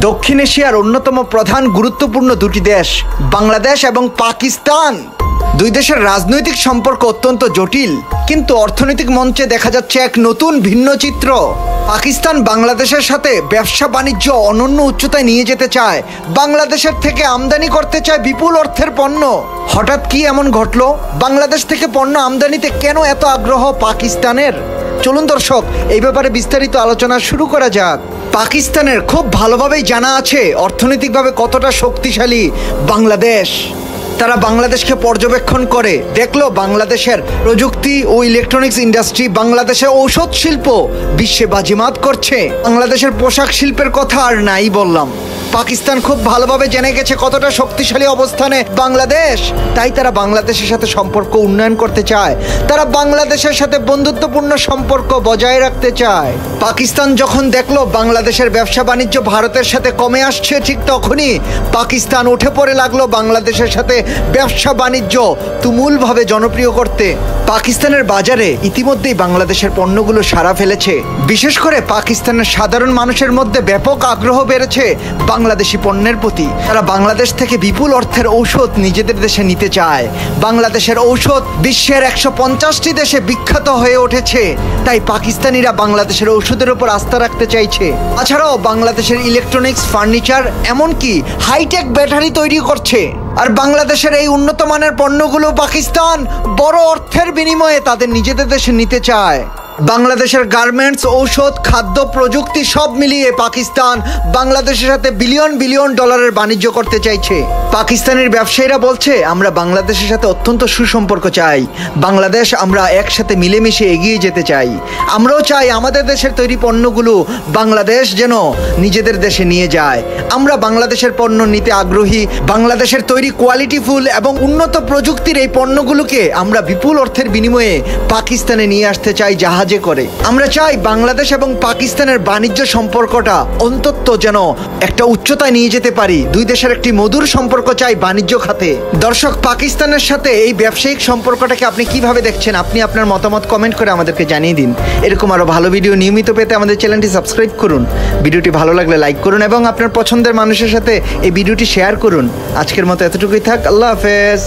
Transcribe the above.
দক্ষিণ এশিয়ার অন্যতম প্রধান গুরুত্বপূর্ণ দুটি দেশ বাংলাদেশ এবং পাকিস্তান। দুই দেশের রাজনৈতিক সম্পর্ক অত্যন্ত জটিল, কিন্তু অর্থনৈতিক মঞ্চে দেখা যাচ্ছে এক নতুন ভিন্ন চিত্র। পাকিস্তান বাংলাদেশের সাথে ব্যবসা বাণিজ্য অনন্য উচ্চতায় নিয়ে যেতে চায়, বাংলাদেশের থেকে আমদানি করতে চায় বিপুল অর্থের পণ্য। হঠাৎ কি এমন ঘটলো? বাংলাদেশ থেকে পণ্য আমদানিতে কেন এত আগ্রহ পাকিস্তানের? চলুন দর্শক, এই ব্যাপারে বিস্তারিত আলোচনা শুরু করা যাক। পাকিস্তানের খুব ভালোভাবেই জানা আছে অর্থনৈতিকভাবে কতটা শক্তিশালী বাংলাদেশ। তারা বাংলাদেশকে পর্যবেক্ষণ করে দেখলো বাংলাদেশের প্রযুক্তি ও ইলেকট্রনিক্স ইন্ডাস্ট্রি, বাংলাদেশের ঔষধ শিল্প বিশ্বে বাজিমাত করছে। বাংলাদেশের পোশাক শিল্পের কথা আর নাই বললাম। পাকিস্তান খুব ভালোভাবে জেনে গেছে কতটা শক্তিশালী অবস্থানে বাংলাদেশ, তাই তারা বাংলাদেশের সাথে সম্পর্ক উন্নয়ন করতে চায়। তারা বাংলাদেশের সাথে বন্ধুত্বপূর্ণ সম্পর্ক বজায় রাখতে চায়। পাকিস্তান যখন দেখলো বাংলাদেশের ব্যবসা বাণিজ্য ভারতের সাথে কমে আসছে, ঠিক তখনই পাকিস্তান উঠে পড়ে লাগলো বাংলাদেশের সাথে ব্যবসা বাণিজ্য তুমুলভাবে জনপ্রিয় করতে। পাকিস্তানের বাজারে ইতিমধ্যেই বাংলাদেশের পণ্যগুলো সাড়া ফেলেছে। বিশেষ করে পাকিস্তানের সাধারণ মানুষের মধ্যে ব্যাপক আগ্রহ বেড়েছে বাংলাদেশি পণ্যের প্রতি। তারা বাংলাদেশ থেকে বিপুল অর্থের ঔষধ নিজেদের দেশে নিতে চায়। বাংলাদেশের ঔষধ বিশ্বের 150টি দেশে বিখ্যাত হয়ে উঠেছে, তাই পাকিস্তানিরা বাংলাদেশের ঔষধের উপর আস্থা রাখতে চাইছে। তাছাড়াও বাংলাদেশের ইলেকট্রনিক্স, ফার্নিচার, এমনকি হাইটেক ব্যাটারি তৈরি করছে। আর বাংলাদেশের এই উন্নত মানের পণ্যগুলো পাকিস্তান বড় অর্থের বিনিময়ে তাদের নিজেদের দেশে নিতে চায়। বাংলাদেশের গার্মেন্টস, ঔষধ, খাদ্য, প্রযুক্তি সব মিলিয়ে পাকিস্তান বাংলাদেশের সাথে বিলিয়ন বিলিয়ন ডলারের বাণিজ্য করতে চাইছে। পাকিস্তানের ব্যবসায়ীরা বলছে, আমরা বাংলাদেশের সাথে অত্যন্ত সুসম্পর্ক চাই। বাংলাদেশ, আমরা একসাথে মিলেমিশে এগিয়ে যেতে চাই। আমরাও চাই আমাদের দেশের তৈরি পণ্যগুলো বাংলাদেশ যেন নিজেদের দেশে নিয়ে যায়। আমরা বাংলাদেশের পণ্য নিতে আগ্রহী। বাংলাদেশের তৈরি কোয়ালিটিফুল এবং উন্নত প্রযুক্তির এই পণ্যগুলোকে আমরা বিপুল অর্থের বিনিময়ে পাকিস্তানে নিয়ে আসতে চাই জাহাজে করে। আমরা চাই বাংলাদেশ এবং পাকিস্তানের বাণিজ্য সম্পর্কটা অন্তত যেন একটা উচ্চতায় নিয়ে যেতে পারি। দুই দেশের একটি মধুর সম্পর্ক চাই বাণিজ্য খাতে। দর্শক, পাকিস্তানের সাথে এই ব্যবসায়িক সম্পর্কটাকে আপনি কিভাবে দেখছেন? আপনি আপনার মতামত কমেন্ট করে আমাদেরকে জানিয়ে দিন। এরকম আরো ভালো ভিডিও নিয়মিত পেতে আমাদের চ্যানেলটি সাবস্ক্রাইব করুন। ভিডিওটি ভালো লাগলে লাইক করুন এবং আপনার পছন্দের মানুষের সাথে এই ভিডিওটি শেয়ার করুন। আজকের মতো এতটুকুই থাক। আল্লাহ হাফেজ।